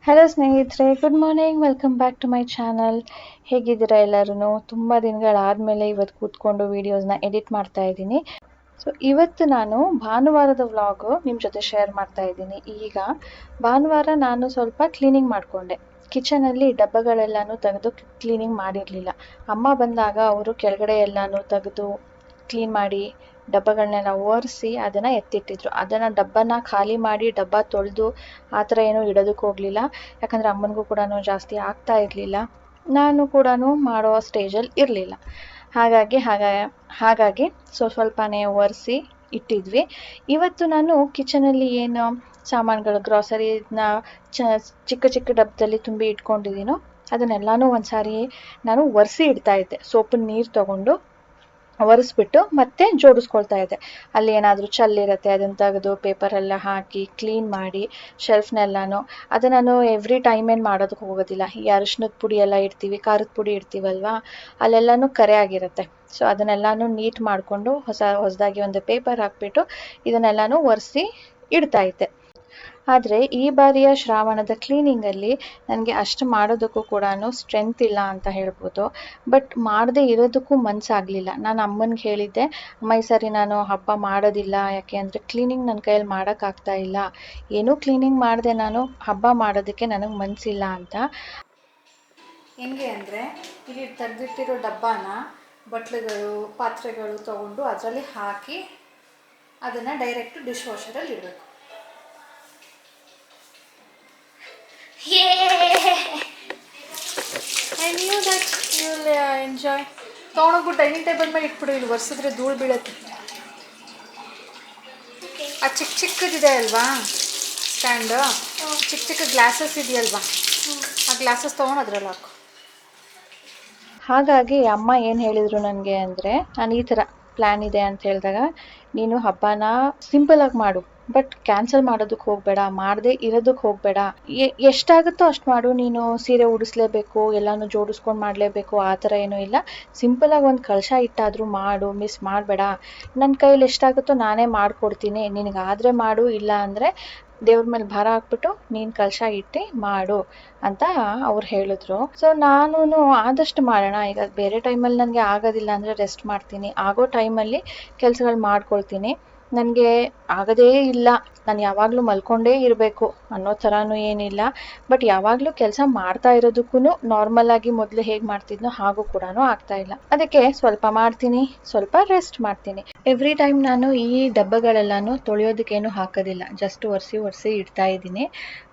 Hello ಸ್ನೇಹಿತರೆ, good morning. Welcome back to my channel. ಹೇಗಿದ್ದೀರಾ ಎಲ್ಲರೂ? ತುಂಬ ದಿನಗಳಾದಮೇಲೆ ಇವತ್ತು ಕೂತ್ಕೊಂಡು ವೀಡಿಯೋಸ್ನ ಎಡಿಟ್ ಮಾಡ್ತಾ ಇದ್ದೀನಿ. ಸೊ ಇವತ್ತು ನಾನು ಭಾನುವಾರದ ವ್ಲಾಗು ನಿಮ್ಮ ಜೊತೆ ಶೇರ್ ಮಾಡ್ತಾ ಇದ್ದೀನಿ. ಈಗ ಭಾನುವಾರ ನಾನು ಸ್ವಲ್ಪ ಕ್ಲೀನಿಂಗ್ ಮಾಡಿಕೊಂಡೆ. ಕಿಚನಲ್ಲಿ ಡಬ್ಬಗಳೆಲ್ಲನೂ ತೆಗೆದು ಕ್ಲೀನಿಂಗ್ ಮಾಡಿರಲಿಲ್ಲ. ಅಮ್ಮ ಬಂದಾಗ ಅವರು ಕೆಳಗಡೆ ಎಲ್ಲನೂ ತೆಗೆದು ಕ್ಲೀನ್ ಮಾಡಿ ಡಬ್ಬಗಳನ್ನೆಲ್ಲ ಒರೆಸಿ ಅದನ್ನು ಎತ್ತಿಟ್ಟಿದ್ರು. ಅದನ್ನು ಡಬ್ಬನ ಖಾಲಿ ಮಾಡಿ ಡಬ್ಬ ತೊಳೆದು ಆ ಥರ ಏನೂ ಇಡೋದಕ್ಕೆ ಹೋಗಲಿಲ್ಲ. ಯಾಕಂದರೆ ಅಮ್ಮನಿಗೂ ಕೂಡ ಜಾಸ್ತಿ ಆಗ್ತಾ ಇರಲಿಲ್ಲ, ನಾನು ಕೂಡ ಮಾಡೋ ಸ್ಟೇಜಲ್ಲಿ ಇರಲಿಲ್ಲ. ಹಾಗಾಗಿ ಸ್ವಲ್ಪನೇ ಒರೆಸಿ ಇಟ್ಟಿದ್ವಿ. ಇವತ್ತು ನಾನು ಕಿಚನಲ್ಲಿ ಏನು ಸಾಮಾನುಗಳು ಗ್ರಾಸರಿನ ಚಿಕ್ಕ ಚಿಕ್ಕ ಡಬ್ಬದಲ್ಲಿ ತುಂಬಿ ಇಟ್ಕೊಂಡಿದ್ದೀನೋ ಅದನ್ನೆಲ್ಲನೂ ಒಂದು ಸಾರಿ ನಾನು ಒರೆಸಿ ಇಡ್ತಾಯಿದ್ದೆ. ಸೋಪಿನ ನೀರು ತೊಗೊಂಡು ಒರೆಸ್ಬಿಟ್ಟು ಮತ್ತೆ ಜೋಡಿಸ್ಕೊಳ್ತಾ ಇದ್ದೆ. ಅಲ್ಲಿ ಏನಾದರೂ ಚೆಲ್ಲಿರುತ್ತೆ ಅದನ್ನು ತೆಗೆದು ಪೇಪರೆಲ್ಲ ಹಾಕಿ ಕ್ಲೀನ್ ಮಾಡಿ ಶೆಲ್ಫ್ನೆಲ್ಲನೂ. ಅದು ನಾನು ಎವ್ರಿ ಟೈಮ್ ಏನು ಮಾಡೋದಕ್ಕೆ ಹೋಗೋದಿಲ್ಲ. ಈ ಅರಿಶಿನದ ಪುಡಿ ಎಲ್ಲ ಇಡ್ತೀವಿ, ಖಾರದ ಪುಡಿ ಇಡ್ತೀವಲ್ವ, ಅಲ್ಲೆಲ್ಲನೂ ಕರೆ ಆಗಿರುತ್ತೆ. ಸೊ ಅದನ್ನೆಲ್ಲನೂ ನೀಟ್ ಮಾಡಿಕೊಂಡು ಹೊಸದಾಗಿ ಒಂದು ಪೇಪರ್ ಹಾಕ್ಬಿಟ್ಟು ಇದನ್ನೆಲ್ಲನೂ ಒರೆಸಿ ಇಡ್ತಾ ಇದ್ದೆ. ಆದರೆ ಈ ಬಾರಿಯ ಶ್ರಾವಣದ ಕ್ಲೀನಿಂಗಲ್ಲಿ ನನಗೆ ಅಷ್ಟು ಮಾಡೋದಕ್ಕೂ ಕೂಡ ಸ್ಟ್ರೆಂತ್ ಇಲ್ಲ ಅಂತ ಹೇಳ್ಬೋದು. ಬಟ್ ಮಾಡದೇ ಇರೋದಕ್ಕೂ ಮನಸ್ಸಾಗಲಿಲ್ಲ. ನಾನು ಅಮ್ಮನಿಗೆ ಹೇಳಿದ್ದೆ, ಅಮ್ಮ ಈ ಸರಿ ನಾನು ಹಬ್ಬ ಮಾಡೋದಿಲ್ಲ, ಯಾಕೆ ಅಂದರೆ ಕ್ಲೀನಿಂಗ್ ನನ್ನ ಕೈಯಲ್ಲಿ ಮಾಡೋಕ್ಕಾಗ್ತಾ ಇಲ್ಲ, ಏನೂ ಕ್ಲೀನಿಂಗ್ ಮಾಡಿದೆ ನಾನು ಹಬ್ಬ ಮಾಡೋದಕ್ಕೆ ನನಗೆ ಮನಸ್ಸಿಲ್ಲ ಅಂತ. ಹೆಂಗೆ ಅಂದರೆ ಇಲ್ಲಿ ತೆಗೆದಿಟ್ಟಿರೋ ಡಬ್ಬನ ಬಟ್ಲುಗಳು ಪಾತ್ರೆಗಳು ತೊಗೊಂಡು ಅದರಲ್ಲಿ ಹಾಕಿ ಅದನ್ನು ಡೈರೆಕ್ಟ್ ಡಿಶ್ ವಾಷರಲ್ಲಿ ಇಡಬೇಕು. I knew that you'll enjoy. ತೊಗೊಂಡೋಗ್ಬಿಟ್ಟು ಡೈನಿಂಗ್ ಟೇಬಲ್ ಮೇಲೆ ಇಟ್ಬಿಡು, ಇಲ್ಲಿ ಒರೆಸಿದ್ರೆ ಧೂಳು ಬೀಳುತ್ತೆ. ಆ ಚಿಕ್ಕದಿದೆ ಅಲ್ವಾ ಸ್ಟ್ಯಾಂಡು, ಚಿಕ್ಕ ಗ್ಲಾಸಸ್ ಇದೆಯಲ್ವಾ, ಆ ಗ್ಲಾಸಸ್ ತೊಗೊಂಡು ಅದ್ರಲ್ಲಿ ಹಾಕು. ಹಾಗಾಗಿ ಅಮ್ಮ ಏನು ಹೇಳಿದರು ನನಗೆ ಅಂದರೆ, ನಾನು ಈ ಥರ ಪ್ಲ್ಯಾನ್ ಇದೆ ಅಂತ ಹೇಳಿದಾಗ, ನೀನು ಹಬ್ಬನ ಸಿಂಪಲಾಗಿ ಮಾಡು, ಬಟ್ ಕ್ಯಾನ್ಸಲ್ ಮಾಡೋದಕ್ಕೆ ಹೋಗಬೇಡ, ಮಾಡದೆ ಇರೋದಕ್ಕೆ ಹೋಗಬೇಡ. ಎಷ್ಟಾಗುತ್ತೋ ಅಷ್ಟು ಮಾಡು. ನೀನು ಸೀರೆ ಉಡಿಸ್ಲೇಬೇಕು, ಎಲ್ಲನೂ ಜೋಡಿಸ್ಕೊಂಡು ಮಾಡಲೇಬೇಕು ಆ ಥರ ಏನೂ ಇಲ್ಲ. ಸಿಂಪಲಾಗಿ ಒಂದು ಕಳಶ ಇಟ್ಟಾದರೂ ಮಾಡು, ಮಿಸ್ ಮಾಡಬೇಡ. ನನ್ನ ಕೈಯಲ್ಲಿ ಎಷ್ಟಾಗುತ್ತೋ ನಾನೇ ಮಾಡಿಕೊಡ್ತೀನಿ, ನಿನಗಾದರೆ ಮಾಡು, ಇಲ್ಲ ಅಂದರೆ ದೇವ್ರ ಮೇಲೆ ಭಾರ ಹಾಕ್ಬಿಟ್ಟು ನೀನು ಕಳಶ ಇಟ್ಟು ಮಾಡು ಅಂತ ಅವ್ರು ಹೇಳಿದ್ರು. ಸೊ ನಾನು ಆದಷ್ಟು ಮಾಡೋಣ. ಈಗ ಬೇರೆ ಟೈಮಲ್ಲಿ ನನಗೆ ಆಗೋದಿಲ್ಲ ಅಂದರೆ ರೆಸ್ಟ್ ಮಾಡ್ತೀನಿ, ಆಗೋ ಟೈಮಲ್ಲಿ ಕೆಲಸಗಳು ಮಾಡ್ಕೊಳ್ತೀನಿ. ನನಗೆ ಆಗೋದೇ ಇಲ್ಲ, ನಾನು ಯಾವಾಗಲೂ ಮಲ್ಕೊಂಡೇ ಇರಬೇಕು ಅನ್ನೋ ಥರನೂ ಏನಿಲ್ಲ. ಬಟ್ ಯಾವಾಗಲೂ ಕೆಲಸ ಮಾಡ್ತಾ ಇರೋದಕ್ಕೂ ನಾರ್ಮಲಾಗಿ ಮೊದಲು ಹೇಗೆ ಮಾಡ್ತಿದ್ನೋ ಹಾಗೂ ಕೂಡ ಆಗ್ತಾಯಿಲ್ಲ. ಅದಕ್ಕೆ ಸ್ವಲ್ಪ ಮಾಡ್ತೀನಿ, ಸ್ವಲ್ಪ ರೆಸ್ಟ್ ಮಾಡ್ತೀನಿ. ಎವ್ರಿ ಟೈಮ್ ನಾನು ಈ ಡಬ್ಬಗಳೆಲ್ಲನೂ ತೊಳೆಯೋದಕ್ಕೇನು ಹಾಕೋದಿಲ್ಲ, ಜಸ್ಟ್ ಒರೆಸಿ ಇಡ್ತಾ ಇದ್ದೀನಿ.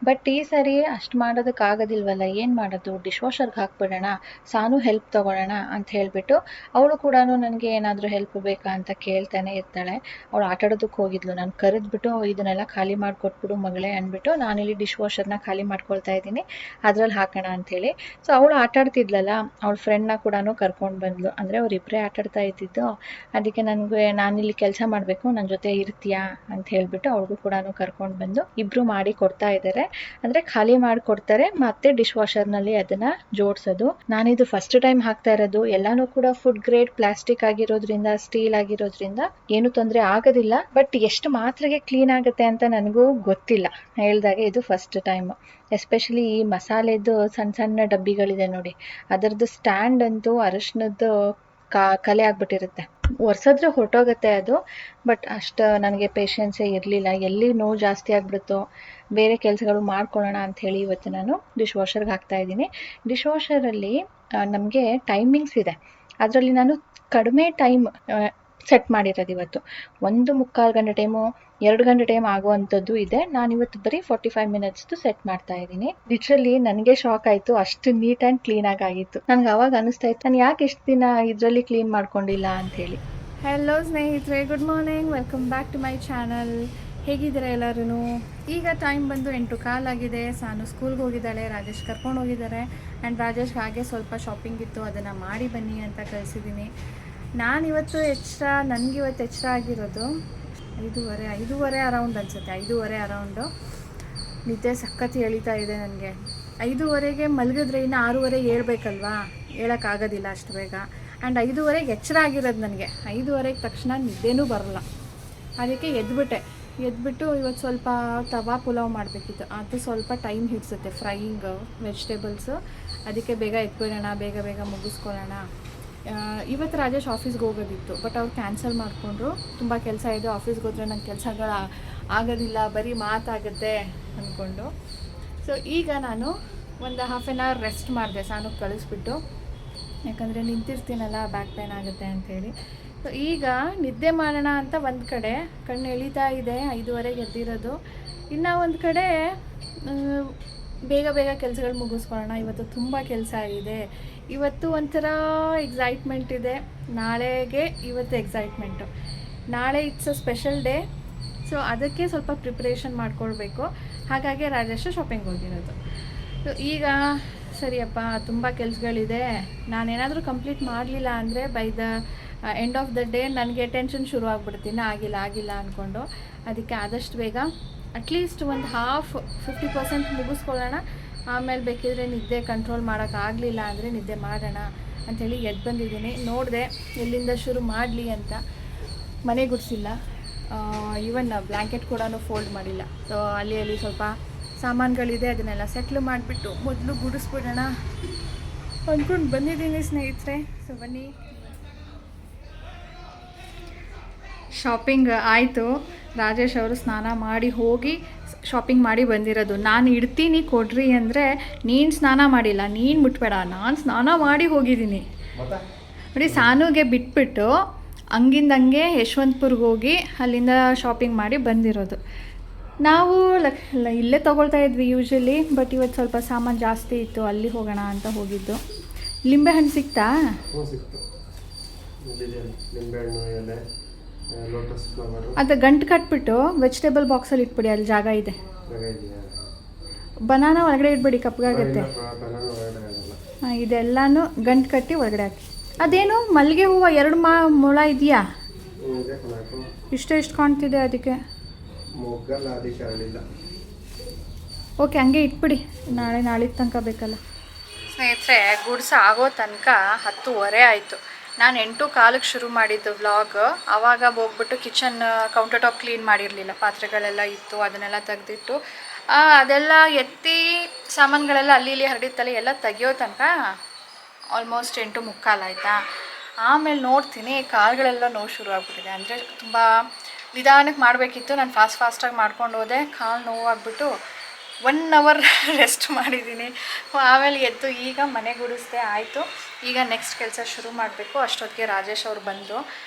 ಬಟ್ ಈ ಸರಿ ಅಷ್ಟು ಮಾಡೋದಕ್ಕಾಗೋದಿಲ್ವಲ್ಲ, ಏನು ಮಾಡೋದು, ಡಿಶ್ ವಾಷರ್ಗೆ ಹಾಕ್ಬಿಡೋಣ, ಸಾನು ಹೆಲ್ಪ್ ತೊಗೊಳ್ಳೋಣ ಅಂತ ಹೇಳಿಬಿಟ್ಟು ಅವಳು ಕೂಡ ನನಗೆ ಏನಾದರೂ ಹೆಲ್ಪ್ ಬೇಕಾ ಅಂತ ಕೇಳ್ತಾನೆ ಇರ್ತಾಳೆ. ಅವಳು ಆಟಾಡೋದಕ್ಕೆ ಹೋಗಿದ್ಲು, ನಾನು ಕರೆದ್ಬಿಟ್ಟು ಇದನ್ನೆಲ್ಲ ಖಾಲಿ ಮಾಡಿಕೊಟ್ಬಿಡು ಮಗಳೇ ಅಂದ್ಬಿಟ್ಟು ನಾನಿಲ್ಲಿ ಡಿಶ್ ವಾಷರ್ನ ಖಾಲಿ ಮಾಡ್ಕೊಳ್ತಾ ಇದ್ದೀನಿ, ಅದ್ರಲ್ಲಿ ಹಾಕೋಣ ಅಂಥೇಳಿ. ಸೊ ಅವಳು ಆಟಾಡ್ತಿದ್ಲಲ್ಲ, ಅವಳ ಫ್ರೆಂಡ್ನ ಕೂಡ ಕರ್ಕೊಂಡು ಬಂದ್ಲು. ಅಂದರೆ ಅವರಿಬ್ಬರೇ ಆಟಾಡ್ತಾ ಇದ್ದಿದ್ದು. ಅದಕ್ಕೆ ನಾನಿಲ್ಲಿ ಕೆಲಸ ಮಾಡಬೇಕು, ನನ್ನ ಜೊತೆ ಇರ್ತೀಯಾ ಅಂತ ಹೇಳಿಬಿಟ್ಟು ಅವ್ಳಿಗೂ ಕೂಡ ಕರ್ಕೊಂಡು ಬಂದು ಇಬ್ಬರು ಮಾಡಿ ಕೊಡ್ತಾ ಇದ್ದಾರೆ. ಅಂದರೆ ಖಾಲಿ ಮಾಡಿಕೊಡ್ತಾರೆ, ಮತ್ತೆ ಡಿಶ್ ವಾಷರ್ನಲ್ಲಿ ಅದನ್ನು ಜೋಡಿಸೋದು. ನಾನಿದು ಫಸ್ಟ್ ಟೈಮ್ ಹಾಕ್ತಾ ಇರೋದು. ಎಲ್ಲನೂ ಕೂಡ ಫುಡ್ ಗ್ರೇಡ್ ಪ್ಲಾಸ್ಟಿಕ್ ಆಗಿರೋದ್ರಿಂದ, ಸ್ಟೀಲ್ ಆಗಿರೋದ್ರಿಂದ ಏನು ತೊಂದರೆ ಆಗೋದಿಲ್ಲ. ಬಟ್ ಎಷ್ಟು ಮಾತ್ರಗೆ ಕ್ಲೀನ್ ಆಗುತ್ತೆ ಅಂತ ನನಗೂ ಗೊತ್ತಿಲ್ಲ. ಹೇಳಿದಾಗ ಇದು ಫಸ್ಟ್ ಟೈಮು. ಎಸ್ಪೆಷಲಿ ಈ ಮಸಾಲೆದು ಸಣ್ಣ ಡಬ್ಬಿಗಳಿದೆ ನೋಡಿ, ಅದರದ್ದು ಸ್ಟ್ಯಾಂಡ್ ಅಂತೂ ಅರಿಶಿನದ್ದು ಕಲೆ ಆಗಿಬಿಟ್ಟಿರುತ್ತೆ. ಒರೆಸಿದ್ರೆ ಹೊರಟೋಗುತ್ತೆ ಅದು. ಬಟ್ ಅಷ್ಟು ನನಗೆ ಪೇಷನ್ಸೇ ಇರಲಿಲ್ಲ. ಎಲ್ಲಿ ನೋವು ಜಾಸ್ತಿ ಆಗಿಬಿಡುತ್ತೋ, ಬೇರೆ ಕೆಲಸಗಳು ಮಾಡ್ಕೊಳ್ಳೋಣ ಅಂಥೇಳಿ ಇವತ್ತು ನಾನು ಡಿಶ್ ವಾಷರ್ಗೆ ಹಾಕ್ತಾಯಿದ್ದೀನಿ. ಡಿಶ್ ವಾಷರಲ್ಲಿ ನಮಗೆ ಟೈಮಿಂಗ್ಸ್ ಇದೆ. ಅದರಲ್ಲಿ ನಾನು ಕಡಿಮೆ ಟೈಮ್ ಸೆಟ್ ಮಾಡಿರೋದು ಇವತ್ತು. 1.25 ಗಂಟೆ ಟೈಮು, 2 ಗಂಟೆ ಟೈಮ್ ಆಗುವಂಥದ್ದು ಇದೆ. ನಾನಿವತ್ತು ಬರೀ 45 ಮಿನಿಟ್ಸ್ದು ಸೆಟ್ ಮಾಡ್ತಾ ಇದ್ದೀನಿ. ಲಿಟ್ರಲಿ ನನಗೆ ಶಾಕ್ ಆಯಿತು, ಅಷ್ಟು ನೀಟ್ ಆ್ಯಂಡ್ ಕ್ಲೀನಾಗಿ ಆಗಿತ್ತು. ನನಗೆ ಅವಾಗ ಅನಿಸ್ತಾ ಇತ್ತು, ನಾನು ಯಾಕೆ ಇಷ್ಟು ದಿನ ಇದರಲ್ಲಿ ಕ್ಲೀನ್ ಮಾಡ್ಕೊಂಡಿಲ್ಲ ಅಂಥೇಳಿ. ಹಲೋ ಸ್ನೇಹಿತರೆ, good morning. Welcome back to my channel. ಹೇಗಿದ್ದೀರಾ ಎಲ್ಲರೂ? ಈಗ ಟೈಮ್ ಬಂದು 8:15 ಆಗಿದೆ. ಸಾನು ಸ್ಕೂಲ್ಗೆ ಹೋಗಿದ್ದಾಳೆ, ರಾಜೇಶ್ ಕರ್ಕೊಂಡು ಹೋಗಿದ್ದಾರೆ. ಆ್ಯಂಡ್ ರಾಜೇಶ್ಗೆ ಹಾಗೆ ಸ್ವಲ್ಪ ಶಾಪಿಂಗ್ ಇತ್ತು, ಅದನ್ನು ಮಾಡಿ ಬನ್ನಿ ಅಂತ ಕಳಿಸಿದ್ದೀನಿ. ನಾನಿವತ್ತು ನನಗಿವತ್ತು ಎಚ್ಚರ ಆಗಿರೋದು 5:30 ಅರೌಂಡ್ ಅನಿಸುತ್ತೆ. 5:30 ಅರೌಂಡು. ನಿದ್ದೆ ಸಖತ್ ಎಳಿತಾ ಇದೆ ನನಗೆ. 5:30ಗೆ ಮಲಗಿದ್ರೆ ಇನ್ನು 6:30 ಹೇಳ್ಬೇಕಲ್ವಾ, ಹೇಳೋಕ್ಕಾಗೋದಿಲ್ಲ ಅಷ್ಟು ಬೇಗ. ಆ್ಯಂಡ್ 5:30ಗೆ ಎಚ್ಚರ ಆಗಿರೋದು ನನಗೆ. 5:30ಗೆ ತಕ್ಷಣ ನಿದ್ದೆನೂ ಬರೋಲ್ಲ. ಅದಕ್ಕೆ ಎದ್ಬಿಟ್ಟೆ. ಎದ್ಬಿಟ್ಟು ಇವತ್ತು ಸ್ವಲ್ಪ ತವಾ ಪುಲಾವ್ ಮಾಡಬೇಕಿತ್ತು. ಅದು ಸ್ವಲ್ಪ ಟೈಮ್ ಹಿಡಿಸುತ್ತೆ ಫ್ರೈಯಿಂಗ್ ವೆಜಿಟೇಬಲ್ಸು. ಅದಕ್ಕೆ ಬೇಗ ಎದ್ಬಿಡೋಣ, ಬೇಗ ಬೇಗ ಮುಗಿಸ್ಕೊಳ್ಳೋಣ. ಇವತ್ತು ರಾಜೇಶ್ ಆಫೀಸ್ಗೆ ಹೋಗೋದಿತ್ತು, ಬಟ್ ಅವ್ರು ಕ್ಯಾನ್ಸಲ್ ಮಾಡಿಕೊಂಡ್ರು. ತುಂಬ ಕೆಲಸ ಇದೆ, ಆಫೀಸ್ಗೆ ಹೋದರೆ ನಂಗೆ ಕೆಲಸಗಳು ಆಗೋದಿಲ್ಲ, ಬರೀ ಮಾತಾಗುತ್ತೆ ಅಂದ್ಕೊಂಡು. ಸೊ ಈಗ ನಾನು ಒಂದು ಹಾಫ್ ಆನ್ ಅವರ್ ರೆಸ್ಟ್ ಮಾಡಿದೆ ಸಾನಕ್ಕೆ ಕಳಿಸ್ಬಿಟ್ಟು, ಯಾಕಂದರೆ ನಿಂತಿರ್ತೀನಲ್ಲ ಬ್ಯಾಕ್ ಪೇನ್ ಆಗುತ್ತೆ ಅಂಥೇಳಿ. ಸೊ ಈಗ ನಿದ್ದೆ ಮಾಡೋಣ ಅಂತ ಒಂದು ಕಡೆ ಕಣ್ಣು ಎಳೀತಾ ಇದೆ, 5:30ಗೆ ಎದ್ದಿರೋದು. ಇನ್ನು ಒಂದು ಕಡೆ ಬೇಗ ಬೇಗ ಕೆಲಸಗಳು ಮುಗಿಸ್ಕೊಳ್ಳೋಣ, ಇವತ್ತು ತುಂಬ ಕೆಲಸ ಇದೆ. ಇವತ್ತು ಒಂಥರ ಎಕ್ಸೈಟ್ಮೆಂಟ್ ಇದೆ, ನಾಳೆಗೆ ಇವತ್ತು ಎಕ್ಸೈಟ್ಮೆಂಟು. ನಾಳೆ it's a special day, so ಅದಕ್ಕೆ ಸ್ವಲ್ಪ ಪ್ರಿಪ್ರೇಷನ್ ಮಾಡ್ಕೊಳ್ಬೇಕು. ಹಾಗಾಗಿ ರಾಜೇಶ್ ಶಾಪಿಂಗ್ ಹೋಗಿರೋದು. ಸೊ ಈಗ ಸರಿಯಪ್ಪ, ತುಂಬ ಕೆಲಸಗಳಿದೆ, ನಾನೇನಾದರೂ ಕಂಪ್ಲೀಟ್ ಮಾಡಲಿಲ್ಲ ಅಂದರೆ by the end of the day ನನಗೆ ಟೆನ್ಷನ್ ಶುರು ಆಗಿಬಿಡ್ತೀನಿ, ಆಗಿಲ್ಲ ಅಂದ್ಕೊಂಡು. ಅದಕ್ಕೆ ಆದಷ್ಟು ಬೇಗ ಅಟ್ಲೀಸ್ಟ್ ಒಂದು 50% ಮುಗಿಸ್ಕೊಳ್ಳೋಣ. ಆಮೇಲೆ ಬೇಕಿದ್ರೆ ನಿದ್ದೆ ಕಂಟ್ರೋಲ್ ಮಾಡೋಕ್ಕಾಗಲಿಲ್ಲ ಅಂದರೆ ನಿದ್ದೆ ಮಾಡೋಣ ಅಂಥೇಳಿ ಎದ್ದು ಬಂದಿದ್ದೀನಿ. ನೋಡಿದೆ ಎಲ್ಲಿಂದ ಶುರು ಮಾಡಲಿ ಅಂತ. ಮನೆ ಗುಡಿಸಿಲ್ಲ, ಈವನ್ ಬ್ಲ್ಯಾಂಕೆಟ್ ಕೂಡ ಫೋಲ್ಡ್ ಮಾಡಿಲ್ಲ. ಸೊ ಅಲ್ಲಿ ಸ್ವಲ್ಪ ಸಾಮಾನುಗಳಿದೆ, ಅದನ್ನೆಲ್ಲ ಸೆಟ್ಲ್ ಮಾಡಿಬಿಟ್ಟು ಮೊದಲು ಗುಡಿಸ್ಬಿಡೋಣ ಅಂದ್ಕೊಂಡು ಬಂದಿದ್ದೀನಿ ಸ್ನೇಹಿತರೆ. ಸೊ ಬನ್ನಿ. ಶಾಪಿಂಗ್ ಆಯಿತು. ರಾಜೇಶ್ ಅವರು ಸ್ನಾನ ಮಾಡಿ ಹೋಗಿ ಶಾಪಿಂಗ್ ಮಾಡಿ ಬಂದಿರೋದು. ನಾನು ಇಡ್ತೀನಿ ಕೊಡ್ರಿ ಅಂದರೆ ನೀನು ಸ್ನಾನ ಮಾಡಿಲ್ಲ, ನೀನು ಮುಟ್ಬೇಡ, ನಾನು ಸ್ನಾನ ಮಾಡಿ ಹೋಗಿದ್ದೀನಿ ನೋಡಿ. ಸಾನುಗೆ ಬಿಟ್ಬಿಟ್ಟು ಹಂಗೆ ಯಶವಂತಪುರ್ಗೆ ಹೋಗಿ ಅಲ್ಲಿಂದ ಶಾಪಿಂಗ್ ಮಾಡಿ ಬಂದಿರೋದು. ನಾವು ಇಲ್ಲೇ ತೊಗೊಳ್ತಾ ಇದ್ವಿ ಯೂಶ್ವಲಿ, ಬಟ್ ಇವತ್ತು ಸ್ವಲ್ಪ ಸಾಮಾನು ಜಾಸ್ತಿ ಇತ್ತು, ಅಲ್ಲಿ ಹೋಗೋಣ ಅಂತ ಹೋಗಿದ್ದು. ಲಿಂಬೆಹಣ್ಣು ಸಿಕ್ತಾ? ಅದು ಗಂಟು ಕಟ್ಬಿಟ್ಟು ವೆಜಿಟೇಬಲ್ ಬಾಕ್ಸಲ್ಲಿ ಇಟ್ಬಿಡಿ, ಅಲ್ಲಿ ಜಾಗ ಇದೆ. ಬನಾನ ಒಳಗಡೆ ಇಟ್ಬಿಡಿ, ಕಪ್ಪಗಾಗತ್ತೆ. ಹಾಂ, ಇದೆಲ್ಲನೂ ಗಂಟು ಕಟ್ಟಿ ಒಳಗಡೆ ಹಾಕಿ. ಅದೇನು ಮಲ್ಲಿಗೆ ಹೂವು 2 ಮೊಳ ಇದೆಯಾ? ಇಷ್ಟು ಕಾಣ್ತಿದೆ, ಅದಕ್ಕೆ ಓಕೆ, ಹಂಗೆ ಇಟ್ಬಿಡಿ, ನಾಳೆ ತನಕ ಬೇಕಲ್ಲ. ಸ್ನೇಹಿತರೆ, ಗುಡ್ಸ ಆಗೋ ತನಕ 10:15 ಆಯಿತು. ನಾನು 8:15ಕ್ಕೆ ಶುರು ಮಾಡಿದ್ದು ವ್ಲಾಗ್. ಆವಾಗ ಹೋಗ್ಬಿಟ್ಟು ಕಿಚನ್ ಕೌಂಟರ್ ಟಾಪ್ ಕ್ಲೀನ್ ಮಾಡಿರಲಿಲ್ಲ, ಪಾತ್ರೆಗಳೆಲ್ಲ ಇತ್ತು, ಅದನ್ನೆಲ್ಲ ತೆಗೆದಿಟ್ಟು ಅದೆಲ್ಲ ಎತ್ತಿ ಸಾಮಾನುಗಳೆಲ್ಲ ಅಲ್ಲಿ ಇಲ್ಲಿ ಹರಡಿತ್ತಲ್ಲ ಎಲ್ಲ ತೆಗಿಯೋ ತನಕ ಆಲ್ಮೋಸ್ಟ್ 8:45 ಆಯಿತಾ. ಆಮೇಲೆ ನೋಡ್ತೀನಿ ಕಾಲುಗಳೆಲ್ಲ ನೋವು ಶುರು ಆಗ್ಬಿಟ್ಟಿದೆ. ಅಂದರೆ ತುಂಬ ನಿಧಾನಕ್ಕೆ ಮಾಡಬೇಕಿತ್ತು, ನಾನು ಫಾಸ್ಟಾಗಿ ಮಾಡ್ಕೊಂಡು ಹೋದೆ. ಕಾಲು ನೋವಾಗಿಬಿಟ್ಟು 1 ಅವರ್ ರೆಸ್ಟ್ ಮಾಡಿದ್ದೀನಿ. ಆಮೇಲೆ ಎದ್ದು ಈಗ ಮನೆ ಗುಡಿಸ್ದೆ, ಆಯಿತು. ಈಗ ನೆಕ್ಸ್ಟ್ ಕೆಲಸ ಶುರು ಮಾಡಬೇಕು. ಅಷ್ಟೊತ್ತಿಗೆ ರಾಜೇಶ್ ಅವರು ಬಂದರು.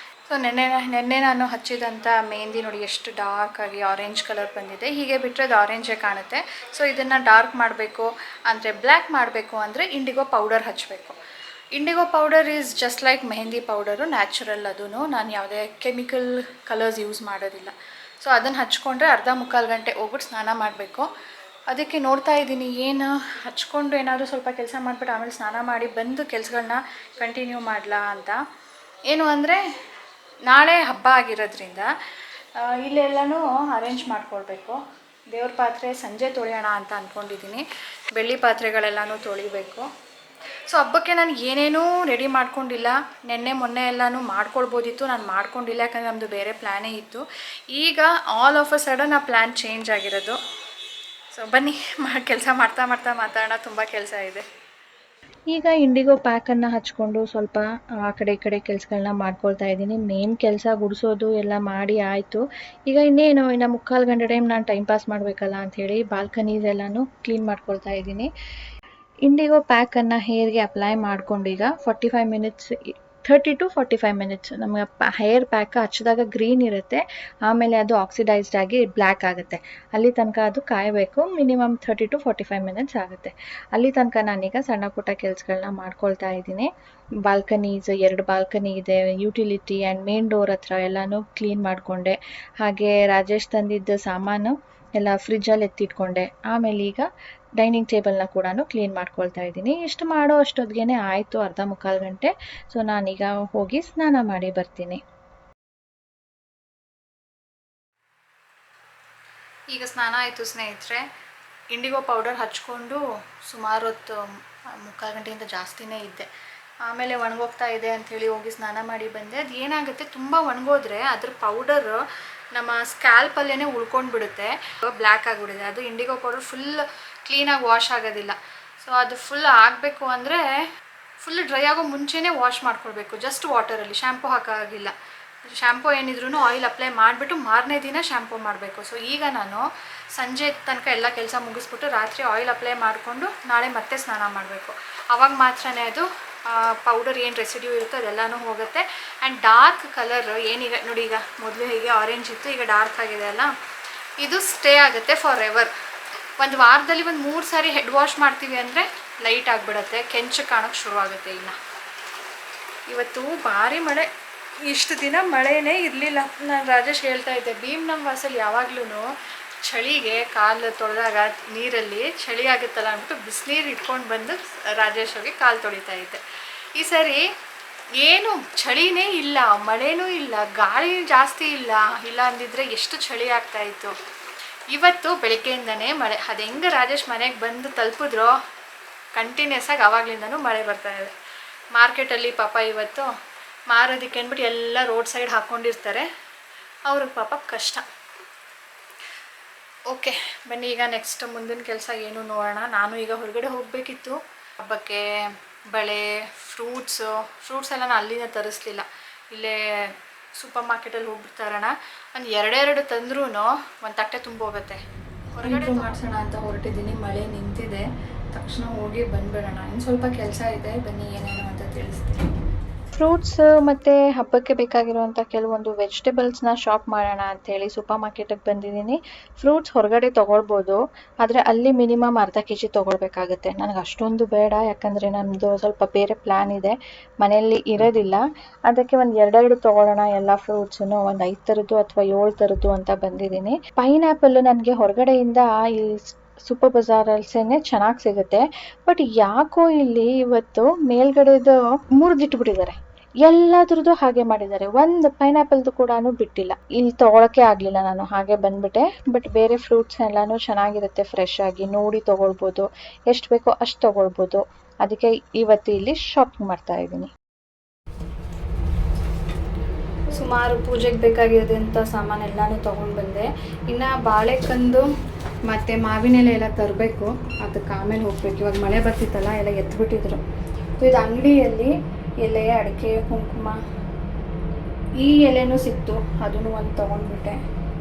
ಸೊ ನೆನ್ನೆ ನಾನು ಹಚ್ಚಿದಂಥ ಮೆಹಂದಿ ನೋಡಿ ಎಷ್ಟು ಡಾರ್ಕಾಗಿ ಆರೆಂಜ್ ಕಲರ್ ಬಂದಿದೆ. ಹೀಗೆ ಬಿಟ್ಟರೆ ಅದು ಆರೆಂಜೇ ಕಾಣುತ್ತೆ. ಸೊ ಇದನ್ನು ಡಾರ್ಕ್ ಮಾಡಬೇಕು ಅಂದರೆ, ಬ್ಲ್ಯಾಕ್ ಮಾಡಬೇಕು ಅಂದರೆ ಇಂಡಿಗೋ ಪೌಡರ್ ಹಚ್ಚಬೇಕು. IndiGo powder is just like mehndi powder, natural. ಅದೂ ನಾನು ಯಾವುದೇ ಕೆಮಿಕಲ್ ಕಲರ್ಸ್ ಯೂಸ್ ಮಾಡೋದಿಲ್ಲ. ಸೊ ಅದನ್ನು ಹಚ್ಕೊಂಡ್ರೆ 1/4 ಗಂಟೆ ಹೋಗ್ಬಿಟ್ಟು ಸ್ನಾನ ಮಾಡಬೇಕು. ಅದಕ್ಕೆ ನೋಡ್ತಾ ಇದ್ದೀನಿ ಏನು ಹಚ್ಕೊಂಡು ಏನಾದರೂ ಸ್ವಲ್ಪ ಕೆಲಸ ಮಾಡಿಬಿಟ್ಟು ಆಮೇಲೆ ಸ್ನಾನ ಮಾಡಿ ಬಂದು ಕೆಲಸಗಳನ್ನ ಕಂಟಿನ್ಯೂ ಮಾಡಲಾ ಅಂತ. ಏನು ಅಂದರೆ ನಾಳೆ ಹಬ್ಬ ಆಗಿರೋದ್ರಿಂದ ಇಲ್ಲೆಲ್ಲನೂ ಅರೇಂಜ್ ಮಾಡ್ಕೊಳ್ಬೇಕು. ದೇವ್ರ ಪಾತ್ರೆ ಸಂಜೆ ತೊಳೆಯೋಣ ಅಂತ ಅಂದ್ಕೊಂಡಿದ್ದೀನಿ. ಬೆಳ್ಳಿ ಪಾತ್ರೆಗಳೆಲ್ಲನೂ ತೊಳಿಬೇಕು. ಸೊ ಹಬ್ಬಕ್ಕೆ ನಾನು ಏನೇನೂ ರೆಡಿ ಮಾಡ್ಕೊಂಡಿಲ್ಲ. ಮೊನ್ನೆ ಎಲ್ಲನೂ ಮಾಡ್ಕೊಳ್ಬೋದಿತ್ತು, ನಾನು ಮಾಡ್ಕೊಂಡಿಲ್ಲ, ಯಾಕಂದರೆ ನಮ್ಮದು ಬೇರೆ ಪ್ಲ್ಯಾನೇ ಇತ್ತು. ಈಗ ಆಲ್ ಆಫ್ ಅ ಸಡನ್ ಆ ಪ್ಲ್ಯಾನ್ ಚೇಂಜ್ ಆಗಿರೋದು. ಸೊ ಬನ್ನಿ ಕೆಲಸ ಮಾಡ್ತಾ ಮಾತಾಡೋಣ, ತುಂಬ ಕೆಲಸ ಇದೆ. ಈಗ ಇಂಡಿಗೋ ಪ್ಯಾಕನ್ನು ಹಚ್ಕೊಂಡು ಸ್ವಲ್ಪ ಆ ಕಡೆ ಈ ಕಡೆ ಕೆಲಸಗಳನ್ನ ಮಾಡ್ಕೊಳ್ತಾ ಇದ್ದೀನಿ. ಮೇನ್ ಕೆಲಸ ಗುಡಿಸೋದು ಎಲ್ಲ ಮಾಡಿ ಆಯಿತು. ಈಗ ಇನ್ನೇನು, ಇನ್ನು 3/4 ಗಂಟೆ ಟೈಮ್ ನಾನು ಟೈಮ್ ಪಾಸ್ ಮಾಡಬೇಕಲ್ಲ ಅಂಥೇಳಿ ಬಾಲ್ಕನೀಸ್ ಎಲ್ಲನೂ ಕ್ಲೀನ್ ಮಾಡ್ಕೊಳ್ತಾ ಇದ್ದೀನಿ. ಇಂಡಿಗೋ ಪ್ಯಾಕನ್ನು ಹೇರ್ಗೆ ಅಪ್ಲೈ ಮಾಡ್ಕೊಂಡು ಈಗ 30 to 45 ಮಿನಿಟ್ಸ್ ನಮಗೆ ಹೇರ್ ಪ್ಯಾಕ್ ಹಚ್ಚಿದಾಗ ಗ್ರೀನ್ ಇರುತ್ತೆ, ಆಮೇಲೆ ಅದು ಆಕ್ಸಿಡೈಸ್ಡ್ ಆಗಿ ಬ್ಲ್ಯಾಕ್ ಆಗುತ್ತೆ. ಅಲ್ಲಿ ತನಕ ಅದು ಕಾಯಬೇಕು. ಮಿನಿಮಮ್ 30 to 45 ಮಿನಿಟ್ಸ್ ಆಗುತ್ತೆ. ಅಲ್ಲಿ ತನಕ ನಾನೀಗ ಸಣ್ಣ ಪುಟ್ಟ ಕೆಲಸಗಳನ್ನ ಮಾಡ್ಕೊಳ್ತಾ ಇದ್ದೀನಿ. ಬಾಲ್ಕನೀಸ್ 2 ಬಾಲ್ಕನಿ ಇದೆ, ಯುಟಿಲಿಟಿ ಆ್ಯಂಡ್ ಮೇನ್ ಡೋರ್ ಹತ್ರ ಎಲ್ಲನೂ ಕ್ಲೀನ್ ಮಾಡಿಕೊಂಡೆ. ಹಾಗೆ ರಾಜೇಶ್ ತಂದಿದ್ದ ಸಾಮಾನು ಎಲ್ಲ ಫ್ರಿಜ್ಜಲ್ಲಿ ಎತ್ತಿಟ್ಕೊಂಡೆ. ಆಮೇಲೆ ಈಗ ಡೈನಿಂಗ್ ಟೇಬಲ್ನ ಕೂಡ ಕ್ಲೀನ್ ಮಾಡ್ಕೊಳ್ತಾ ಇದ್ದೀನಿ. ಇಷ್ಟು ಮಾಡೋ ಅಷ್ಟೊತ್ತಿಗೆ ಆಯಿತು 1/4 ಗಂಟೆ. ಸೊ ನಾನೀಗ ಹೋಗಿ ಸ್ನಾನ ಮಾಡಿ ಬರ್ತೀನಿ. ಈಗ ಸ್ನಾನ ಆಯಿತು ಸ್ನೇಹಿತರೆ. ಇಂಡಿಗೋ ಪೌಡರ್ ಹಚ್ಕೊಂಡು ಸುಮಾರು ಹೊತ್ತು 3/4 ಗಂಟೆಯಿಂದ ಜಾಸ್ತಿನೇ ಇದ್ದೆ. ಆಮೇಲೆ ಒಣಗೋಗ್ತಾ ಇದೆ ಅಂಥೇಳಿ ಹೋಗಿ ಸ್ನಾನ ಮಾಡಿ ಬಂದೆ. ಅದು ಏನಾಗುತ್ತೆ, ತುಂಬ ಒಣಗೋದ್ರೆ ಅದ್ರ ಪೌಡರ್ ನಮ್ಮ ಸ್ಕ್ಯಾಲ್ಪಲ್ಲೇ ಉಳ್ಕೊಂಡು ಬಿಡುತ್ತೆ, ಬ್ಲ್ಯಾಕ್ ಆಗಿಬಿಡುತ್ತೆ. ಅದು ಇಂಡಿಗೋ ಪೌಡರ್ ಫುಲ್ ಕ್ಲೀನಾಗಿ ವಾಶ್ ಆಗೋದಿಲ್ಲ. ಸೊ ಅದು ಫುಲ್ ಆಗಬೇಕು ಅಂದರೆ ಫುಲ್ ಡ್ರೈ ಆಗೋ ಮುಂಚೆನೇ ವಾಶ್ ಮಾಡ್ಕೊಳ್ಬೇಕು, ಜಸ್ಟ್ ವಾಟರಲ್ಲಿ, ಶ್ಯಾಂಪು ಹಾಕೋಗಿಲ್ಲ. ಶ್ಯಾಂಪು ಏನಿದ್ರು ಆಯಿಲ್ ಅಪ್ಲೈ ಮಾಡಿಬಿಟ್ಟು ಮಾರನೇ ದಿನ ಶ್ಯಾಂಪು ಮಾಡಬೇಕು. ಸೊ ಈಗ ನಾನು ಸಂಜೆ ತನಕ ಎಲ್ಲ ಕೆಲಸ ಮುಗಿಸ್ಬಿಟ್ಟು ರಾತ್ರಿ ಆಯಿಲ್ ಅಪ್ಲೈ ಮಾಡಿಕೊಂಡು ನಾಳೆ ಮತ್ತೆ ಸ್ನಾನ ಮಾಡಬೇಕು. ಆವಾಗ ಮಾತ್ರನೇ ಅದು ಪೌಡರ್ ಏನು ರೆಸಿಡ್ಯೂ ಇರುತ್ತೋ ಅದೆಲ್ಲನೂ ಹೋಗುತ್ತೆ. ಆ್ಯಂಡ್ ಡಾರ್ಕ್ ಕಲರ್ ಏನೀಗ ನೋಡಿ, ಈಗ ಮೊದಲು ಹೀಗೆ ಆರೆಂಜ್ ಇತ್ತು, ಈಗ ಡಾರ್ಕ್ ಆಗಿದೆ ಅಲ್ಲ, ಇದು ಸ್ಟೇ ಆಗುತ್ತೆ ಫಾರ್ ಎವರ್. ಒಂದು ವಾರದಲ್ಲಿ ಒಂದು 3 ಸಾರಿ ಹೆಡ್ ವಾಶ್ ಮಾಡ್ತೀವಿ ಅಂದರೆ ಲೈಟ್ ಆಗಿಬಿಡುತ್ತೆ, ಕೆಂಚು ಕಾಣೋಕ್ಕೆ ಶುರು ಆಗುತ್ತೆ. ಇನ್ನು ಇವತ್ತು ಭಾರಿ ಮಳೆ, ಇಷ್ಟು ದಿನ ಮಳೆನೇ ಇರಲಿಲ್ಲ. ನಾನು ರಾಜೇಶ್ ಹೇಳ್ತಾ ಇದ್ದೆ, ಭೀಮ್ನವಾಸಲ್ಲಿ ಯಾವಾಗ್ಲೂ ಚಳಿಗೆ ಕಾಲು ತೊಳೆದಾಗ ನೀರಲ್ಲಿ ಚಳಿ ಆಗುತ್ತಲ್ಲ ಅಂದ್ಬಿಟ್ಟು ಬಿಸಿನೀರು ಇಟ್ಕೊಂಡು ಬಂದು ರಾಜೇಶ್ ಹೋಗಿ ಕಾಲು ತೊಳಿತಾ ಇದ್ದೆ. ಈ ಸರಿ ಏನು ಚಳಿನೇ ಇಲ್ಲ, ಮಳೆನೂ ಇಲ್ಲ, ಗಾಳಿ ಜಾಸ್ತಿ ಇಲ್ಲ ಅಂದಿದ್ರೆ ಎಷ್ಟು ಚಳಿ ಆಗ್ತಾಯಿತ್ತು. ಇವತ್ತು ಬೆಳಗ್ಗೆಯಿಂದನೇ ಮಳೆ. ಅದು ಹೆಂಗೆ ರಾಜೇಶ್ ಮನೆಗೆ ಬಂದು ತಲುಪಿದ್ರೋ ಕಂಟಿನ್ಯೂಸ್ ಆಗಿ ಆವಾಗಲಿಂದನೂ ಮಳೆ ಬರ್ತಾಯಿದೆ. ಮಾರ್ಕೆಟಲ್ಲಿ ಪಾಪ ಇವತ್ತು ಮಾರೋದಕ್ಕೆ ಅಂದ್ಬಿಟ್ಟು ಎಲ್ಲ ರೋಡ್ ಸೈಡ್ ಹಾಕ್ಕೊಂಡಿರ್ತಾರೆ, ಅವ್ರಿಗೆ ಪಾಪ ಕಷ್ಟ. ಓಕೆ ಬನ್ನಿ, ಈಗ ನೆಕ್ಸ್ಟ್ ಮುಂದಿನ ಕೆಲಸ ಏನು ನೋಡೋಣ. ನಾನು ಈಗ ಹೊರಗಡೆ ಹೋಗಬೇಕಿತ್ತು ಹಬ್ಬಕ್ಕೆ. ಬಳೆ, ಫ್ರೂಟ್ಸ್ ಎಲ್ಲ ನಾನು ಅಲ್ಲಿಂದ ತರಿಸ್ಲಿಲ್ಲ, ಇಲ್ಲೇ ಸೂಪರ್ ಮಾರ್ಕೆಟಲ್ಲಿ ಹೋಗ್ಬಿಡ್ತಾರಣ. ಒಂದು ಎರಡೆರಡು ತಂದ್ರೂ ಒಂದು ತಟ್ಟೆ ತುಂಬ ಹೋಗುತ್ತೆ. ಹೊರಗಡೆ ಮಾಡಿಸೋಣ ಅಂತ ಹೊರಟಿದ್ದೀನಿ, ಮಳೆ ನಿಂತಿದೆ, ತಕ್ಷಣ ಹೋಗಿ ಬಂದ್ಬಿಡೋಣ. ಇನ್ನು ಸ್ವಲ್ಪ ಕೆಲಸ ಇದೆ, ಬನ್ನಿ ಏನೇನು ಅಂತ ತಿಳಿಸ್ತೀನಿ. ಫ್ರೂಟ್ಸ್ ಮತ್ತು ಹಬ್ಬಕ್ಕೆ ಬೇಕಾಗಿರುವಂಥ ಕೆಲವೊಂದು ವೆಜಿಟೇಬಲ್ಸ್ನ ಶಾಪ್ ಮಾಡೋಣ ಅಂಥೇಳಿ ಸೂಪರ್ ಮಾರ್ಕೆಟಿಗೆ ಬಂದಿದ್ದೀನಿ. ಫ್ರೂಟ್ಸ್ ಹೊರಗಡೆ ತೊಗೊಳ್ಬೋದು, ಆದರೆ ಅಲ್ಲಿ ಮಿನಿಮಮ್ ಅರ್ಧ kg ತೊಗೊಳ್ಬೇಕಾಗುತ್ತೆ. ನನಗೆ ಅಷ್ಟೊಂದು ಬೇಡ, ಯಾಕಂದರೆ ನಮ್ಮದು ಸ್ವಲ್ಪ ಬೇರೆ ಪ್ಲ್ಯಾನ್ ಇದೆ, ಮನೆಯಲ್ಲಿ ಇರೋದಿಲ್ಲ. ಅದಕ್ಕೆ ಒಂದು ಎರಡೆರಡು ತೊಗೊಳ್ಳೋಣ ಎಲ್ಲ ಫ್ರೂಟ್ಸೂ, ಒಂದು 5 ಥರದ್ದು ಅಥವಾ 7 ಥರದ್ದು ಅಂತ ಬಂದಿದ್ದೀನಿ. ಪೈನಾಪಲ್ಲು ನನಗೆ ಹೊರಗಡೆಯಿಂದ ಈ ಸೂಪರ್ ಬಜಾರಲ್ಸೇನೆ ಚೆನ್ನಾಗಿ ಸಿಗುತ್ತೆ, ಬಟ್ ಯಾಕೋ ಇಲ್ಲಿ ಇವತ್ತು ಮೇಲ್ಗಡೆದು ಮುರಿದಿಟ್ಬಿಟ್ಟಿದ್ದಾರೆ, ಎಲ್ಲದ್ರದ್ದು ಹಾಗೆ ಮಾಡಿದ್ದಾರೆ, ಒಂದು ಪೈನಾಪಲ್ದು ಕೂಡ ಬಿಟ್ಟಿಲ್ಲ. ಇಲ್ಲಿ ತೊಗೊಳಕ್ಕೆ ಆಗಲಿಲ್ಲ, ನಾನು ಹಾಗೆ ಬಂದ್ಬಿಟ್ಟೆ. ಬಟ್ ಬೇರೆ ಫ್ರೂಟ್ಸ್ ಎಲ್ಲಾನು ಚೆನ್ನಾಗಿರುತ್ತೆ, ಫ್ರೆಶ್ ಆಗಿ ನೋಡಿ ತೊಗೊಳ್ಬೋದು, ಎಷ್ಟು ಬೇಕೋ ಅಷ್ಟು ತೊಗೊಳ್ಬೋದು. ಅದಕ್ಕೆ ಇವತ್ತು ಇಲ್ಲಿ ಶಾಪಿಂಗ್ ಮಾಡ್ತಾ ಇದ್ದೀನಿ. ಸುಮಾರು ಪೂಜೆಗೆ ಬೇಕಾಗಿರೋದಂಥ ಸಾಮಾನೆಲ್ಲನೂ ತೊಗೊಂಡು ಬಂದೆ. ಇನ್ನು ಬಾಳೆಕಂದು ಮತ್ತು ಮಾವಿನೆಲೆ ಎಲ್ಲ ತರಬೇಕು, ಅದಕ್ಕೆ ಆಮೇಲೆ ಹೋಗ್ಬೇಕು. ಇವಾಗ ಮಳೆ ಬರ್ತಿತ್ತಲ್ಲ, ಎಲ್ಲ ಎತ್ಬಿಟ್ಟಿದ್ರು. ಇದು ಅಂಗಡಿಯಲ್ಲಿ ಎಲೆ, ಅಡಿಕೆ, ಕುಂಕುಮ, ಈ ಎಲೆನೂ ಸಿಕ್ತು, ಅದನ್ನು ಒಂದು ತೊಗೊಂಡ್ಬಿಟ್ಟೆ.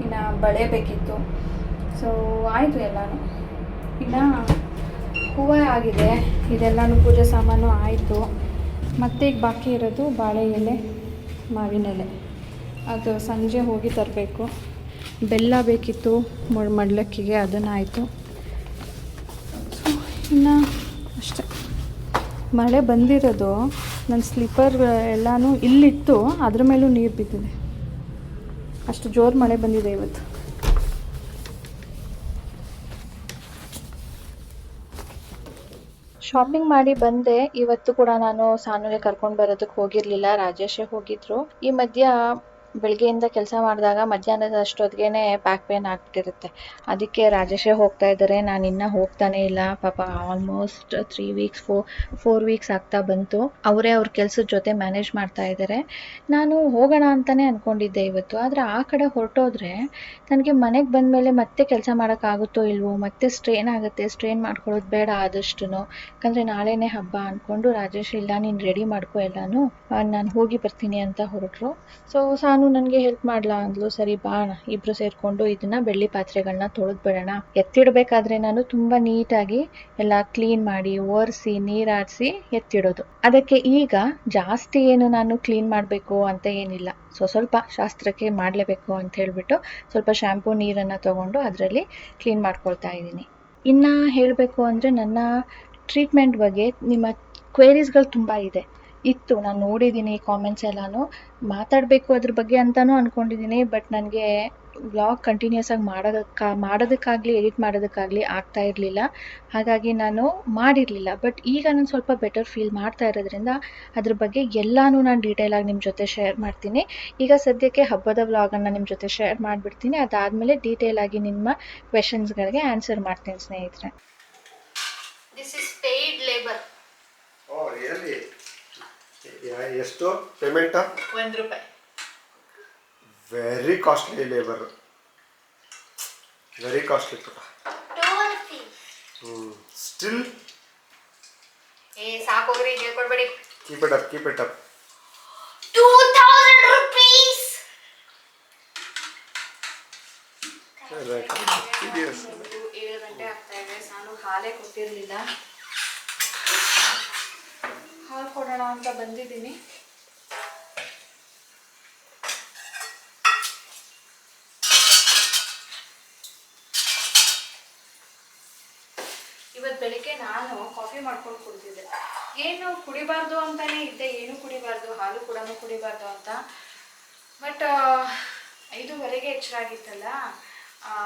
ಇನ್ನು ಬಳೆ ಬೇಕಿತ್ತು, ಸೊ ಆಯಿತು ಎಲ್ಲನೂ. ಇನ್ನು ಹೂವು ಆಗಿದೆ, ಇದೆಲ್ಲನೂ ಪೂಜೆ ಸಾಮಾನು ಆಯಿತು. ಮತ್ತು ಈಗ ಬಾಕಿ ಇರೋದು ಬಾಳೆ ಎಲೆ, ಮಾವಿನೆಲೆ, ಅದು ಸಂಜೆ ಹೋಗಿ ತರಬೇಕು. ಬೆಲ್ಲ ಬೇಕಿತ್ತು ಮಡ್ಲಕ್ಕಿಗೆ, ಅದನ್ನಾಯಿತು. ಸೊ ಇನ್ನು ಅಷ್ಟೆ. ಮಳೆ ಬಂದಿರೋದು, ನನ್ನ ಸ್ಲಿಪ್ಪರ್ ಎಲ್ಲನೂ ಇಲ್ಲಿತ್ತು, ಅದ್ರ ಮೇಲೂ ನೀರು ಬಿದ್ದಿದೆ, ಅಷ್ಟು ಜೋರು ಮಳೆ ಬಂದಿದೆ ಇವತ್ತು. ಶಾಪಿಂಗ್ ಮಾಡಿ ಬಂದೆ. ಇವತ್ತು ಕೂಡ ನಾನು ಸಾನುಗೆ ಕರ್ಕೊಂಡು ಬರೋದಕ್ಕೆ ಹೋಗಿರಲಿಲ್ಲ, ರಾಜೇಶೇ ಹೋಗಿದ್ರು. ಈ ಮಧ್ಯ ಬೆಳಗ್ಗೆಯಿಂದ ಕೆಲಸ ಮಾಡಿದಾಗ ಮಧ್ಯಾಹ್ನದ ಅಷ್ಟೊತ್ತಿಗೆ ಬ್ಯಾಕ್ ಪೇನ್ ಆಗ್ಬಿಟ್ಟಿರುತ್ತೆ, ಅದಕ್ಕೆ ರಾಜೇಶೇ ಹೋಗ್ತಾ ಇದ್ದಾರೆ, ನಾನು ಇನ್ನೂ ಹೋಗ್ತಾನೆ ಇಲ್ಲ. ಪಾಪ ಆಲ್ಮೋಸ್ಟ್ 3 ವೀಕ್ಸ್ 4 ವೀಕ್ಸ್ ಆಗ್ತಾ ಬಂತು. ಅವರೇ ಅವ್ರ ಕೆಲಸದ ಜೊತೆ ಮ್ಯಾನೇಜ್ ಮಾಡ್ತಾ ಇದ್ದಾರೆ. ನಾನು ಹೋಗೋಣ ಅಂತಲೇ ಅಂದ್ಕೊಂಡಿದ್ದೆ ಇವತ್ತು, ಆದರೆ ಆ ಕಡೆ ಹೊರಟೋದ್ರೆ ನನಗೆ ಮನೆಗೆ ಬಂದಮೇಲೆ ಮತ್ತೆ ಕೆಲಸ ಮಾಡೋಕ್ಕಾಗುತ್ತೋ ಇಲ್ವೋ, ಮತ್ತೆ ಸ್ಟ್ರೇನ್ ಆಗುತ್ತೆ. ಸ್ಟ್ರೇನ್ ಮಾಡ್ಕೊಳ್ಳೋದು ಬೇಡ ಆದಷ್ಟು, ಯಾಕಂದರೆ ನಾಳೆನೇ ಹಬ್ಬ ಅಂದ್ಕೊಂಡು ರಾಜೇಶ್ ಇಲ್ಲ ನೀನು ರೆಡಿ ಮಾಡ್ಕೊ ಎಲ್ಲನೂ, ನಾನು ಹೋಗಿ ಬರ್ತೀನಿ ಅಂತ ಹೊರಟರು. ಸೊ ಸಾನು ನನಗೆ ಹೆಲ್ಪ್ ಮಾಡ್ಲಾ ಅಂದ್ಲು. ಸರಿ ಬಾ, ಇಬ್ರು ಸೇರಿಕೊಂಡು ಇದನ್ನ ಬೆಳ್ಳಿ ಪಾತ್ರೆಗಳನ್ನ ತೊಳೆದ್ಬಿಡೋಣ. ಎತ್ತಿಡಬೇಕಾದ್ರೆ ನಾನು ತುಂಬ ನೀಟಾಗಿ ಎಲ್ಲ ಕ್ಲೀನ್ ಮಾಡಿ ಒರೆಸಿ ನೀರಾಡಿಸಿ ಎತ್ತಿಡೋದು. ಅದಕ್ಕೆ ಈಗ ಜಾಸ್ತಿ ಏನು ನಾನು ಕ್ಲೀನ್ ಮಾಡಬೇಕು ಅಂತ ಏನಿಲ್ಲ, ಸ್ವಲ್ಪ ಶಾಸ್ತ್ರಕ್ಕೆ ಮಾಡಲೇಬೇಕು ಅಂತ ಹೇಳಿಬಿಟ್ಟು ಸ್ವಲ್ಪ ಶ್ಯಾಂಪು ನೀರನ್ನು ತೊಗೊಂಡು ಅದರಲ್ಲಿ ಕ್ಲೀನ್ ಮಾಡ್ಕೊಳ್ತಾ ಇದ್ದೀನಿ. ಇನ್ನು ಹೇಳಬೇಕು ಅಂದರೆ ನನ್ನ ಟ್ರೀಟ್ಮೆಂಟ್ ಬಗ್ಗೆ ನಿಮ್ಮ ಕ್ವೇರೀಸ್ಗಳು ತುಂಬ ಇತ್ತು, ನಾನು ನೋಡಿದ್ದೀನಿ ಕಾಮೆಂಟ್ಸ್ ಎಲ್ಲನೂ. ಮಾತಾಡಬೇಕು ಅದ್ರ ಬಗ್ಗೆ ಅಂತಲೂ ಅಂದ್ಕೊಂಡಿದ್ದೀನಿ, ಬಟ್ ನನಗೆ ವ್ಲಾಗ್ ಕಂಟಿನ್ಯೂಸ್ ಆಗಿ ಮಾಡೋದಕ್ಕಾಗಲಿ ಎಡಿಟ್ ಮಾಡೋದಕ್ಕಾಗಲಿ ಆಗ್ತಾ ಇರಲಿಲ್ಲ, ಹಾಗಾಗಿ ನಾನು ಮಾಡಿರಲಿಲ್ಲ. ಬಟ್ ಈಗ ನಾನು ಸ್ವಲ್ಪ ಬೆಟರ್ ಫೀಲ್ ಮಾಡ್ತಾ ಇರೋದ್ರಿಂದ ಅದ್ರ ಬಗ್ಗೆ ಎಲ್ಲನೂ ನಾನು ಡೀಟೇಲಾಗಿ ನಿಮ್ಮ ಜೊತೆ ಶೇರ್ ಮಾಡ್ತೀನಿ. ಈಗ ಸದ್ಯಕ್ಕೆ ಹಬ್ಬದ ವ್ಲಾಗನ್ನು ನಿಮ್ಮ ಜೊತೆ ಶೇರ್ ಮಾಡಿಬಿಡ್ತೀನಿ, ಅದಾದಮೇಲೆ ಡೀಟೇಲಾಗಿ ನಿಮ್ಮ ಕ್ವೆಶನ್ಸ್ಗಳಿಗೆ ಆನ್ಸರ್ ಮಾಡ್ತೀನಿ ಸ್ನೇಹಿತರೆ. This is paid labour. Oh really? ಎಷ್ಟು ಪೇಮೆಂಟ್? 1 ರೂಪಾಯಿ. Very costly labour, very costly ಪುಟ. ಸ್ಟಿಲ್ ಸಾಕೋಗ್ರಿ, ಹೇಳ್ಕೊಡ್ಬೇಡಿ. Keep it up, keep it up. 2000 rupees. 7 ಗಂಟೆ ಆಗ್ತಾ ಇದೆ. ನಾನು ಹಾಲೇ ಕೊಟ್ಟಿರಲಿಲ್ಲ, ಹಾಲು ಕೊಡೋಣ ಅಂತ ಬಂದಿದ್ದೀನಿ. ಇವತ್ತು ಬೆಳಿಗ್ಗೆ ನಾನು ಕಾಫಿ ಮಾಡ್ಕೊಂಡು ಕುಡಿದಿದ್ದೆ. ಏನು ಕುಡಿಬಾರ್ದು ಅಂತಾನೆ ಇದ್ದೆ, ಏನು ಕುಡಿಬಾರ್ದು, ಹಾಲು ಕೂಡ ಕುಡಿಬಾರ್ದು ಅಂತ. ಬಟ್ 5:30ಗೆ ಎಚ್ಚರಾಗಿತ್ತಲ್ಲ,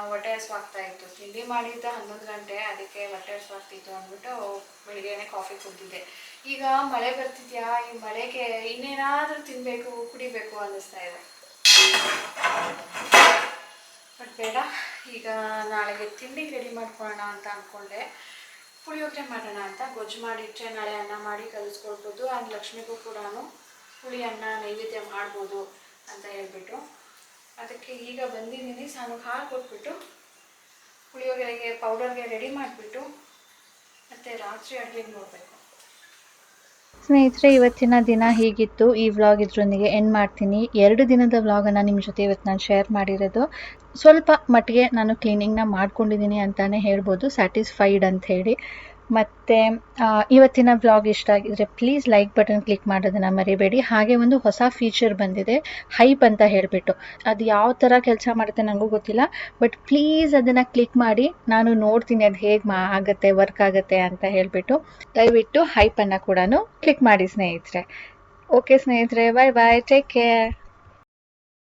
ಹೊಟ್ಟೆ ಹಸುವಾಗ್ತಾ ಇತ್ತು. ತಿಂಡಿ ಮಾಡಿದ್ದ 11 ಗಂಟೆ, ಅದಕ್ಕೆ ಹೊಟ್ಟೆ ಹಸುವಾಗ್ತಿತ್ತು ಅಂದ್ಬಿಟ್ಟು ಬೆಳಿಗ್ಗೆನೆ ಕಾಫಿ ಕುಡಿದಿದ್ದೆ. ಈಗ ಮಳೆ ಬರ್ತಿದ್ಯಾ, ಈ ಮಳೆಗೆ ಇನ್ನೇನಾದರೂ ತಿನ್ನಬೇಕು, ಕುಡಿಬೇಕು ಅನ್ನಿಸ್ತಾ ಇದೆ. ಬಟ್ ಬೇಡ, ಈಗ ನಾಳೆಗೆ ತಿಂಡಿ ರೆಡಿ ಮಾಡ್ಕೊಳ್ಳೋಣ ಅಂತ ಅಂದ್ಕೊಂಡೆ. ಪುಳಿಯೋಗರೆ ಮಾಡೋಣ ಅಂತ ಗೊಜ್ಜು ಮಾಡಿಟ್ಟರೆ ನಾಳೆ ಅನ್ನ ಮಾಡಿ ಕಲಿಸ್ಕೊಳ್ಬೋದು. ಆ್ಯಂಡ್ ಲಕ್ಷ್ಮಿಗೂ ಕೂಡ ಹುಳಿ ಅನ್ನ ನೈವೇದ್ಯ ಮಾಡ್ಬೋದು ಅಂತ ಹೇಳ್ಬಿಟ್ಟು ಅದಕ್ಕೆ ಈಗ ಬಂದಿದ್ದೀನಿ. ನಾನು ಹಾಲು ಕೊಟ್ಬಿಟ್ಟು ಪುಳಿಯೋಗರೆಗೆ ಪೌಡರ್ಗೆ ರೆಡಿ ಮಾಡಿಬಿಟ್ಟು ಮತ್ತು ರಾತ್ರಿ ಅಡುಗೆಗೆ ನೋಡಬೇಕು. ಸ್ನೇಹಿತರೆ, ಇವತ್ತಿನ ದಿನ ಹೀಗಿತ್ತು. ಈ ವ್ಲಾಗ್ ಇದ್ರೊಂದಿಗೆ ಎಂಡ್ ಮಾಡ್ತೀನಿ. 2 ದಿನದ ವ್ಲಾಗನ್ನು ನಿಮ್ಮ ಜೊತೆ ಇವತ್ತು ನಾನು ಶೇರ್ ಮಾಡಿರೋದು. ಸ್ವಲ್ಪ ಮಟ್ಟಿಗೆ ನಾನು ಕ್ಲೀನಿಂಗ್ನ ಮಾಡ್ಕೊಂಡಿದ್ದೀನಿ ಅಂತಲೇ ಹೇಳ್ಬೋದು, ಸ್ಯಾಟಿಸ್ಫೈಡ್ ಅಂತ ಹೇಳಿ. ಮತ್ತು ಇವತ್ತಿನ ವ್ಲಾಗ್ ಇಷ್ಟ ಆಗಿದ್ರೆ ಪ್ಲೀಸ್ ಲೈಕ್ ಬಟನ್ ಕ್ಲಿಕ್ ಮಾಡೋದನ್ನು ಮರಿಬೇಡಿ. ಹಾಗೆ ಒಂದು ಹೊಸ ಫೀಚರ್ ಬಂದಿದೆ, ಹೈಪ್ ಅಂತ ಹೇಳಿಬಿಟ್ಟು. ಅದು ಯಾವ ಥರ ಕೆಲಸ ಮಾಡುತ್ತೆ ನನಗೂ ಗೊತ್ತಿಲ್ಲ, ಬಟ್ ಪ್ಲೀಸ್ ಅದನ್ನು ಕ್ಲಿಕ್ ಮಾಡಿ. ನಾನು ನೋಡ್ತೀನಿ ಅದು ಹೇಗೆ ಆಗುತ್ತೆ, ವರ್ಕ್ ಆಗುತ್ತೆ ಅಂತ ಹೇಳಿಬಿಟ್ಟು. ದಯವಿಟ್ಟು ಹೈಪನ್ನು ಕೂಡ ಕ್ಲಿಕ್ ಮಾಡಿ ಸ್ನೇಹಿತರೆ. ಓಕೆ ಸ್ನೇಹಿತರೆ, ಬಾಯ್ ಬಾಯ್, ಟೇಕ್ ಕೇರ್.